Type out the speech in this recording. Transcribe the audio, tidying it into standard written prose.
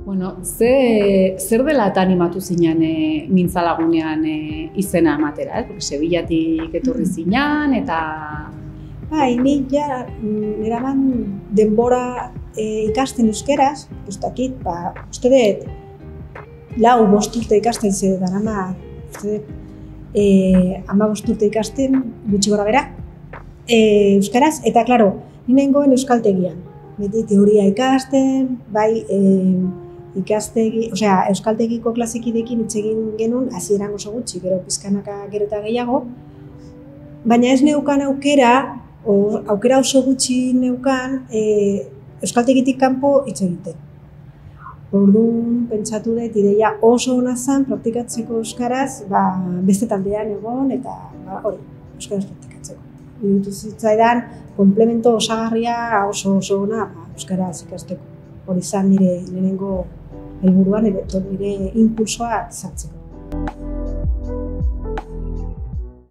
Bueno, zer dela eta animatu zinen mintzalagunean izena ematera, Porque Sevillatik etorri zinan eta... Bai, nik ja neraman denbora ikasten euskeraz, ustakit, uste dut, 4-5 urte ikasten zedan, uste dut, 15 urte ikasten, gutxi gora bera, euskaraz, eta, klaro, nengoen euskaltegian. Beti teoria ikasten, bai, euskaltegiko klasekidekin hitz egin genuen, hasieran oso gutxi, gero pizkanaka gero eta gehiago, baina ez neukan aukera oso gutxi neukan euskaltegitik kanpo hitz egiten. Orduan, pentsatu dut, ideia oso ona zen praktikatzeko euskaraz, beste taldean egon eta hori, euskaraz praktikatzeko. Iruditu zitzaidan, komplemento osagarria oso ona euskaraz ikasteko. Hori zen nire lehenengo helburua, nire impulsoa sartzeko.